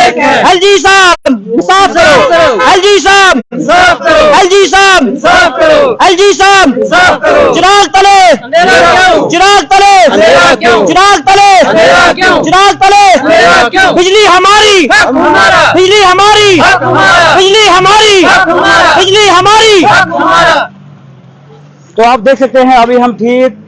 LG साहब इंसाफ करो, LG साहब इंसाफ करो, एलजी साहब इंसाफ करो, एलजी साहब इंसाफ करो। चिराग तले, चिराग तले, चिराग तले, चिराग तले। बिजली हमारी, बिजली हमारी, बिजली हमारी, बिजली हमारी। तो आप देख सकते हैं अभी हम ठीक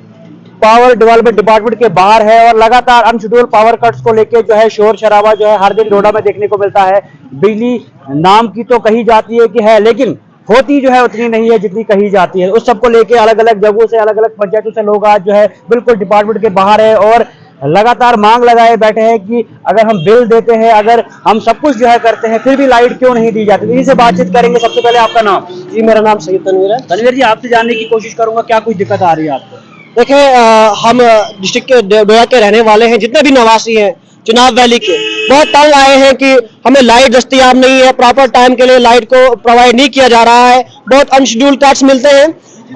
पावर डेवलपमेंट डिपार्टमेंट के बाहर है और लगातार अनशेड्यूल पावर कट्स को लेके जो है शोर शराबा जो है हर दिन डोडा में देखने को मिलता है। बिजली नाम की तो कही जाती है कि है, लेकिन होती जो है उतनी नहीं है जितनी कही जाती है। उस सबको लेके अलग अलग जगहों से, अलग अलग पंचायतों से लोग आज जो है बिल्कुल डिपार्टमेंट के बाहर है और लगातार मांग लगाए बैठे हैं कि अगर हम बिल देते हैं, अगर हम सब कुछ जो है करते हैं, फिर भी लाइट क्यों नहीं दी जाती। इन्हीं से बातचीत करेंगे। सबसे पहले आपका नाम? जी मेरा नाम सैयद तनवीर है। तनवीर जी, आपसे जानने की कोशिश करूंगा क्या कुछ दिक्कत आ रही है आपको? देखिए हम डिस्ट्रिक्ट के डोडा के रहने वाले हैं। जितने भी निवासी हैं चुनाव वैली के, बहुत तंग आए हैं कि हमें लाइट दस्तयाब नहीं है, प्रॉपर टाइम के लिए लाइट को प्रोवाइड नहीं किया जा रहा है, बहुत अनशेड्यूल कट्स मिलते हैं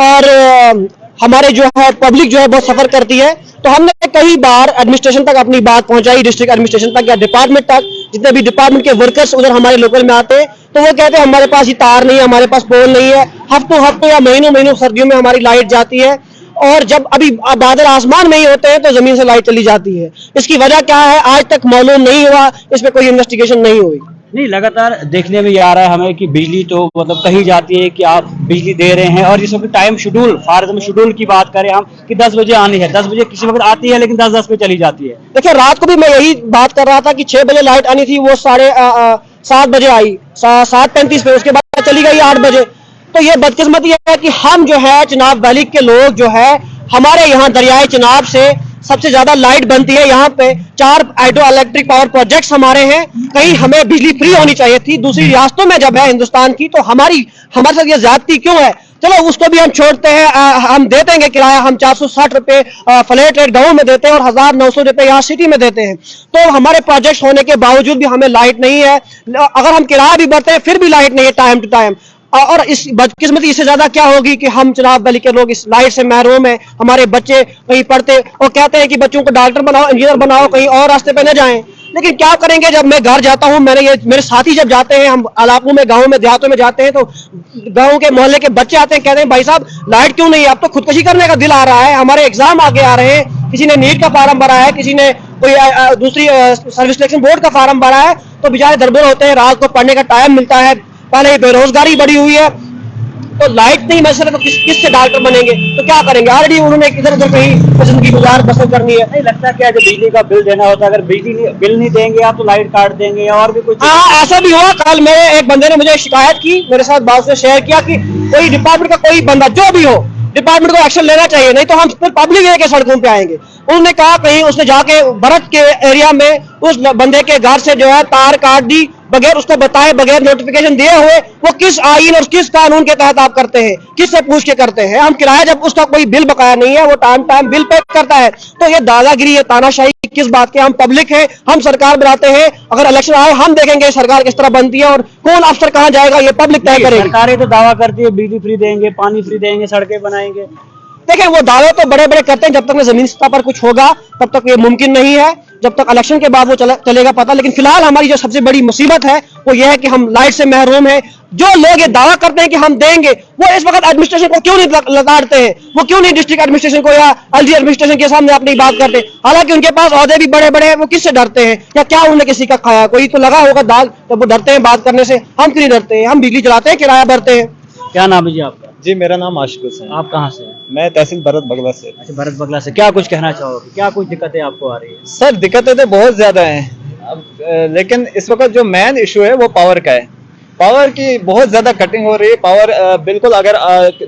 और हमारे जो है पब्लिक जो है बहुत सफर करती है। तो हमने कई बार एडमिनिस्ट्रेशन तक अपनी बात पहुंचाई, डिस्ट्रिक्ट एडमिनिस्ट्रेशन तक या डिपार्टमेंट तक। जितने भी डिपार्टमेंट के वर्कर्स उधर हमारे लोकल में आते हैं तो वो कहते हैं हमारे पास ये तार नहीं है, हमारे पास पोल नहीं है। हफ्तों या महीनों महीनों सर्दियों में हमारी लाइट जाती है और जब अभी बादल आसमान में ही होते हैं तो जमीन से लाइट चली जाती है। इसकी वजह क्या है आज तक मालूम नहीं हुआ, इस पे कोई इन्वेस्टिगेशन नहीं हुई। नहीं, लगातार देखने में ये आ रहा है हमें कि बिजली तो मतलब कही जाती है कि आप बिजली दे रहे हैं और जिस वक्त टाइम शेड्यूल, फार में शेड्यूल की बात करें हम कि 10 बजे आनी है, 10 बजे किसी वक्त आती है लेकिन 10 पे चली जाती है। देखिए रात को भी मैं यही बात कर रहा था कि 6 बजे लाइट आनी थी, वो 7:30 बजे आई, 7:35 पे, उसके बाद चली गई 8 बजे। तो ये बदकिस्मती है कि हम जो है चुनाव वैली के लोग जो है हमारे यहाँ दरियाए चुनाव से सबसे ज्यादा लाइट बनती है। यहाँ पे 4 हाइड्रो इलेक्ट्रिक पावर प्रोजेक्ट्स हमारे हैं। कहीं हमें बिजली फ्री होनी चाहिए थी, दूसरी रियासतों में जब है हिंदुस्तान की, तो हमारे साथ ये ज्यादती क्यों है? चलो उसको भी हम छोड़ते हैं, हम दे देंगे किराया, हम 460 रुपए फ्लैट रेट गाँव में देते हैं और 1900 रुपए यहाँ सिटी में देते हैं। तो हमारे प्रोजेक्ट होने के बावजूद भी हमें लाइट नहीं है। अगर हम किराया भी भरते हैं फिर भी लाइट नहीं है टाइम टू टाइम। और इस बदकिस्मती इससे ज्यादा क्या होगी कि हम चुनाव वैली के लोग इस लाइट से महरूम है। हमारे बच्चे कहीं पढ़ते और कहते हैं कि बच्चों को डॉक्टर बनाओ, इंजीनियर बनाओ, कहीं और रास्ते पे न जाएं। लेकिन क्या करेंगे जब मैं घर जाता हूँ, मेरे साथी जब जाते हैं, हम इलाकों में, गाँव में, देहातों में जाते हैं तो गाँव के मोहल्ले के बच्चे आते हैं, कहते हैं भाई साहब लाइट क्यों नहीं है? अब तो खुदकुशी करने का दिल आ रहा है। हमारे एग्जाम आगे आ रहे हैं, किसी ने नीट का फार्म भरा है, किसी ने कोई दूसरी सर्विस सिलेक्शन बोर्ड का फार्म भरा है, तो बेचारे दरबदर होते हैं, रात को पढ़ने का टाइम मिलता है। पहले बेरोजगारी बढ़ी हुई है, तो लाइट नहीं मसला तो किससे डॉक्टर बनेंगे? तो क्या करेंगे? ऑलरेडी उन्होंने इधर उधर कहीं जिंदगी गुजार बसर करनी है। नहीं लगता क्या जो बिजली का बिल देना होता है, अगर बिल नहीं देंगे आप तो लाइट काट देंगे या और भी कुछ? हाँ ऐसा भी हुआ। कल मेरे एक बंदे ने मुझे शिकायत की, मेरे साथ बात से शेयर किया कि कोई डिपार्टमेंट का कोई बंदा जो भी हो, डिपार्टमेंट को एक्शन लेना चाहिए, नहीं तो हम फिर पब्लिक के सड़कों पे आएंगे। उन्होंने कहा कहीं उसने जाके भरत के एरिया में उस बंदे के घर से जो है तार काट दी बगैर उसको बताए, बगैर नोटिफिकेशन दिए हुए। वो किस आईन और किस कानून के तहत आप करते हैं? किससे पूछ के करते हैं? हम किराया जब उसका कोई बिल बकाया नहीं है, वो टाइम बिल पे करता है, तो ये दादागिरी, ये तानाशाही किस बात के? हम पब्लिक है, हम सरकार बनाते हैं। अगर इलेक्शन आए हम देखेंगे सरकार किस तरह बनती है और कौन अफसर कहाँ जाएगा, ये पब्लिक तय करेगी। सरकारें तो दावा करती है बिजली फ्री देंगे, पानी फ्री देंगे, सड़कें बनाएंगे। देखिए वो दावे तो बड़े बड़े करते हैं, जब तक में जमीन सतह पर कुछ होगा तब तक ये मुमकिन नहीं है। जब तक इलेक्शन के बाद वो चलेगा पता। लेकिन फिलहाल हमारी जो सबसे बड़ी मुसीबत है वो ये है कि हम लाइट से महरूम हैं। जो लोग ये दावा करते हैं कि हम देंगे, वो इस वक्त एडमिनिस्ट्रेशन को क्यों नहीं लताड़ते हैं? वो क्यों नहीं डिस्ट्रिक्ट एडमिनिस्ट्रेशन को या एलजी एडमिनिस्ट्रेशन के सामने अपनी बात करते? हालांकि उनके पास ओहदे भी बड़े बड़े हैं, वो किससे डरते हैं? या क्या उन्होंने किसी का खाया? कोई तो लगा होगा दाल, तो वो डरते हैं बात करने से। हम क्यों नहीं डरते हैं? हम बिजली चलाते हैं, किराया भरते हैं। क्या नाम है जी आपका? जी मेरा नाम आशिक हुसैन। आप कहाँ से? मैं तहसील भरत बगला से। अच्छा, भरत बगला से। क्या कुछ कहना चाहोगे? क्या कुछ दिक्कतें आपको आ रही है? सर दिक्कतें तो बहुत ज्यादा हैं, लेकिन इस वक्त जो मेन इशू है वो पावर का है। पावर की बहुत ज्यादा कटिंग हो रही है। पावर बिल्कुल अगर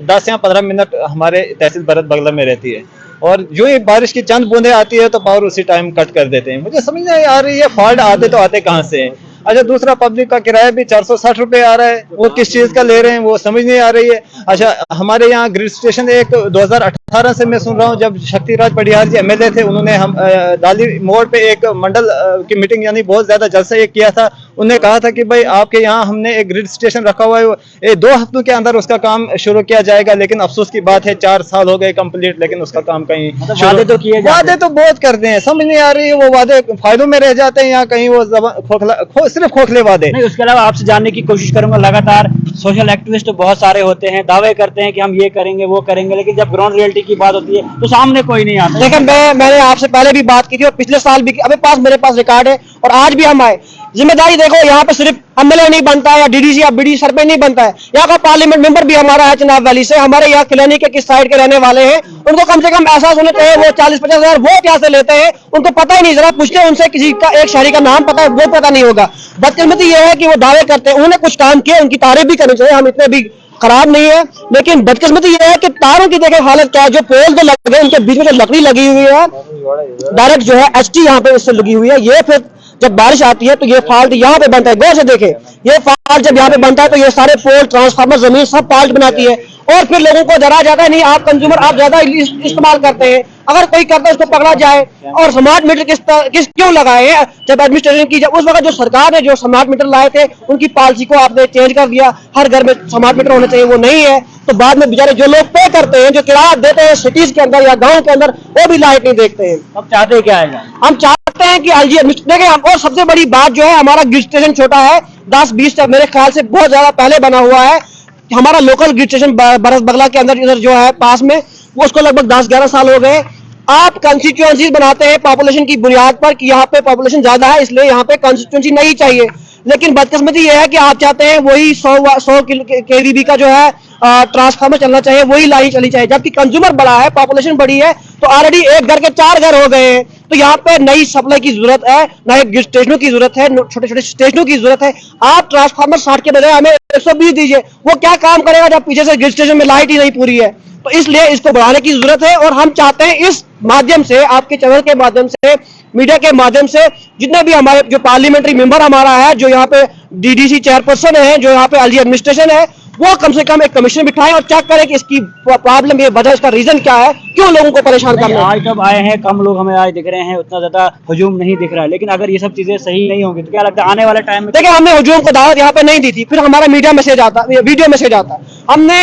10 या 15 मिनट हमारे तहसील भरत बगला में रहती है और जो ही बारिश की चंद बूंदे आती है तो पावर उसी टाइम कट कर देते हैं। मुझे समझ नहीं आ रही है फॉल्ट आते तो आते कहाँ से हैं। अच्छा दूसरा पब्लिक का किराया भी 460 रुपए आ रहा है, वो किस चीज का ले रहे हैं वो समझ नहीं आ रही है। अच्छा हमारे यहाँ ग्रिड स्टेशन एक 2018 से मैं सुन रहा हूँ, जब शक्तिराज पटियाल जी एमएलए थे, उन्होंने हम दाली मोड़ पे एक मंडल की मीटिंग यानी बहुत ज्यादा जलसा एक किया था। उन्होंने कहा था कि भाई आपके यहाँ हमने एक ग्रिड स्टेशन रखा हुआ है, ये 2 हफ्तों के अंदर उसका काम शुरू किया जाएगा, लेकिन अफसोस की बात है 4 साल हो गए कंप्लीट, लेकिन उसका काम कहीं वादे तो किए जाते वादे तो बहुत करते हैं, समझ नहीं आ रही है वो वादे फायदों में रह जाते हैं या कहीं वो सिर्फ खोखले वादे। नहीं, उसके अलावा आपसे जानने की कोशिश करूंगा, लगातार सोशल एक्टिविस्ट तो बहुत सारे होते हैं, दावे करते हैं कि हम ये करेंगे वो करेंगे, लेकिन जब ग्राउंड रियलिटी की बात होती है तो सामने कोई नहीं आता। देखिए मैंने आपसे पहले भी बात की थी और पिछले साल भी की, मेरे पास रिकॉर्ड है और आज भी हम आए। जिम्मेदारी देखो, यहाँ पे सिर्फ एमएलए नहीं बनता है या डीडीसी या बीडी सरपंच नहीं बनता है, यहाँ का पार्लियामेंट मेंबर भी हमारा है चिनाब वैली से, हमारे यहाँ खिलानी के किस साइड के रहने वाले हैं, उनको कम से कम एहसास होना चाहिए। वो 40-50 हजार वोट यहाँ से लेते हैं, उनको पता ही नहीं, जरा पूछते हैं उनसे, किसी का एक शहरी का नाम पता है वो पता नहीं होगा। बदकिस्मती ये है कि वो दावे करते हैं, उन्होंने कुछ काम किए, उनकी तारीफ भी करनी चाहिए, हम इतने भी खराब नहीं है, लेकिन बदकिस्मती ये है कि तारों की देखें हालत क्या है, जो पोल तो लगे उनके बीच में जो लकड़ी लगी हुई है डायरेक्ट जो है एचटी यहाँ पे इससे लगी हुई है, ये फिर जब बारिश आती है तो ये फॉल्ट यहाँ पे बनता है। गौर से देखें, ये फॉल्ट जब यहाँ पे बनता है तो ये सारे पोल ट्रांसफार्मर जमीन सब फॉल्ट बनाती है और फिर लोगों को डरा जाता है, नहीं आप कंज्यूमर आप ज्यादा इस्तेमाल करते हैं, अगर कोई करता है उसको पकड़ा जाए। और स्मार्ट मीटर किस क्यों लगाए हैं, जब एडमिनिस्ट्रेशन की, जब उस वक्त जो सरकार ने जो स्मार्ट मीटर लाए थे उनकी पॉलिसी को आपने चेंज कर दिया, हर घर में स्मार्ट मीटर होने चाहिए, वो नहीं है, तो बाद में बेचारे जो लोग पे करते हैं, जो किराया देते हैं सिटीज के अंदर या गाँव के अंदर, वो भी लाइट नहीं देखते हैं। अब चाहते क्या है? हम चाहते हैं कि एलजी देखिए, और सबसे बड़ी बात जो है, हमारा ग्रिड स्टेशन छोटा है, 10-20 मेरे ख्याल से बहुत ज्यादा पहले बना हुआ है। हमारा लोकल ग्रिड स्टेशन बरस बगला के अंदर इधर जो है पास में, वो उसको लगभग 10-11 साल हो गए। आप कंस्टिट्यूएंसी बनाते हैं पॉपुलेशन की बुनियाद पर कि यहाँ पे पॉपुलेशन ज्यादा है इसलिए यहाँ पे कंस्टिट्यूएंसी नहीं चाहिए, लेकिन बदकिस्मती ये है कि आप चाहते हैं वही 100 केवीबी का जो है ट्रांसफार्मर चलना चाहिए, वही लाइन चली चाहिए, जबकि कंज्यूमर बड़ा है, पॉपुलेशन बड़ी है, तो ऑलरेडी एक घर के 4 घर हो गए हैं, तो यहाँ पे नई सप्लाई की जरूरत है, नए स्टेशनों की जरूरत है, छोटे छोटे स्टेशनों की जरूरत है। आप ट्रांसफार्मर 60 के बजाय हमें 120 दीजिए, वो क्या काम करेगा जब पीछे से ग्रिड स्टेशन में लाइट ही नहीं पूरी है। तो इसलिए इसको बढ़ाने की जरूरत है और हम चाहते हैं इस माध्यम से, आपके चैनल के माध्यम से, मीडिया के माध्यम से, जितने भी हमारे जो पार्लियामेंट्री मेंबर हमारा है, जो यहाँ पे डीडीसी चेयरपर्सन है, जो यहाँ पे एलजी एडमिनिस्ट्रेशन है, वो कम से कम एक कमीशन बिठाएं और चेक करें कि इसकी प्रॉब्लम, ये वजह, इसका रीजन क्या है, क्यों लोगों को परेशान करना है। आज जब आए हैं कम लोग हमें आज दिख रहे हैं, उतना ज्यादा हजूम नहीं दिख रहा है, लेकिन अगर ये सब चीजें सही नहीं होंगी तो क्या लगता है आने वाले टाइम में? देखिए, हमने हजूम को दावत यहाँ पे नहीं दी थी, फिर हमारा मीडिया मैसेज आता, वीडियो मैसेज आता, हमने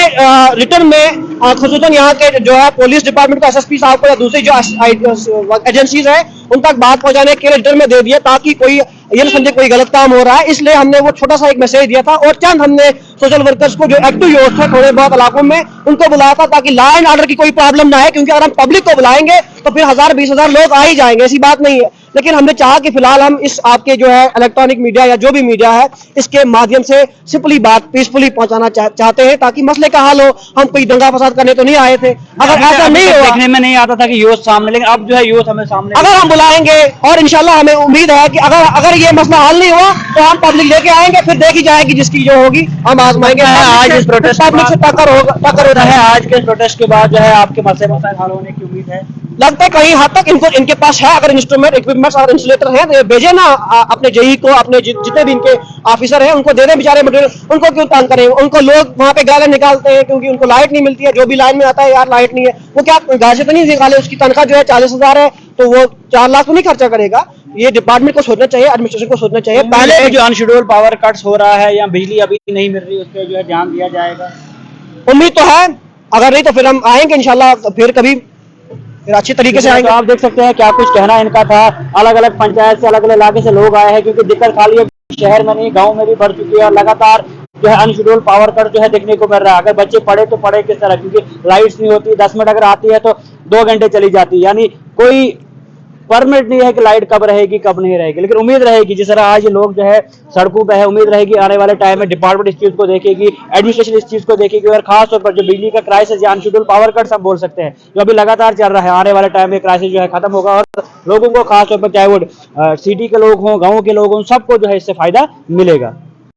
रिटर्न में खुसूसन यहाँ के जो है पुलिस डिपार्टमेंट को, एसएसपी साहब को या दूसरी जो एजेंसीज है उन तक बात पहुंचाने के लिए रिटर्न में दे दिया, ताकि कोई ये न समझे कोई गलत काम हो रहा है। इसलिए हमने वो छोटा सा एक मैसेज दिया था और चंद हमने सोशल वर्कर्स को जो एक्टिव यूथ थे थोड़े बहुत इलाकों में, उनको बुलाया था ताकि लॉ एंड ऑर्डर की कोई प्रॉब्लम ना है, क्योंकि अगर हम पब्लिक को बुलाएंगे तो फिर 1000-20,000 लोग आ ही जाएंगे, ऐसी बात नहीं है। लेकिन हमने चाहा कि फिलहाल हम इस आपके जो है इलेक्ट्रॉनिक मीडिया या जो भी मीडिया है, इसके माध्यम से सिंपली बात पीसफुली पहुंचाना चाहते हैं ताकि मसले का हल हो। हम कोई दंगा फसाद करने तो नहीं आए थे, अगर ऐसा नहीं हुआ, देखने में नहीं आता था कि यूथ सामने, लेकिन अब जो है यूथ हमें सामने, अगर हम बुलाएंगे और इंशाल्लाह हमें उम्मीद है कि अगर ये मसला हल नहीं हुआ तो हम पब्लिक लेके आएंगे, फिर देखी जाएगी जिसकी जो होगी हम आजमाएंगे। आज इस प्रोटेस्ट पब्लिक से टक्कर होता है। आज के प्रोटेस्ट के बाद जो है आपके मसले मसाइल हल होने की उम्मीद है? लगता है कहीं हद तक इनके पास है, अगर इंस्ट्रूमेंट इक्विपमेंट्स और इंसुलेटर है तो भेजे ना अपने जेई को, अपने जितने भी इनके ऑफिसर हैं उनको दे दें बेचारे मटेरियल, उनको क्यों तंग करें। उनको लोग वहाँ पे गालियां निकालते हैं क्योंकि उनको लाइट नहीं मिलती है, जो भी लाइन में आता है यार लाइट नहीं है, वो क्या घर से तो नहीं निकाले, उसकी तनख्वाह जो है 40,000 है तो वो 4 लाख तो नहीं खर्चा करेगा। ये डिपार्टमेंट को सोचना चाहिए, एडमिनिस्ट्रेशन को सोचना चाहिए। पहले जो अनशेड्यूल्ड पावर कट्स हो रहा है या बिजली अभी नहीं मिल रही, उस पर जो है ध्यान दिया जाएगा, उम्मीद तो है, अगर नहीं तो फिर हम आएंगे इंशाल्लाह, फिर कभी फिर अच्छी तरीके से आएंगे। तो आप देख सकते हैं क्या कुछ कहना इनका था। अलग अलग पंचायत से, अलग अलग इलाके से लोग आए हैं, क्योंकि दिक्कत खाली है शहर में नहीं, गाँव में भी बढ़ चुकी है और लगातार जो है अनशेड्यूल्ड पावर कट जो है देखने को मिल रहा है। अगर बच्चे पढ़े तो पढ़े किस तरह, क्योंकि लाइट्स नहीं होती, 10 मिनट अगर आती है तो 2 घंटे चली जाती है, यानी कोई परमिट नहीं है कि लाइट कब रहेगी कब नहीं रहेगी। लेकिन उम्मीद रहेगी, जिस तरह आज ये लोग जो है सड़कों पे है, उम्मीद रहेगी आने वाले टाइम में डिपार्टमेंट इस चीज को देखेगी, एडमिनिस्ट्रेशन इस चीज को देखेगी और खास तौर पर जो बिजली का क्राइसिस या अनशेड्यूल्ड पावर कट्स हम बोल सकते हैं जो अभी लगातार चल रहा है, आने वाले टाइम में क्राइसिस जो है खत्म होगा और लोगों को खास तौर पर चाहे वो सिटी के लोग हों, गाँव के लोग हों, सबको जो है इससे फायदा मिलेगा।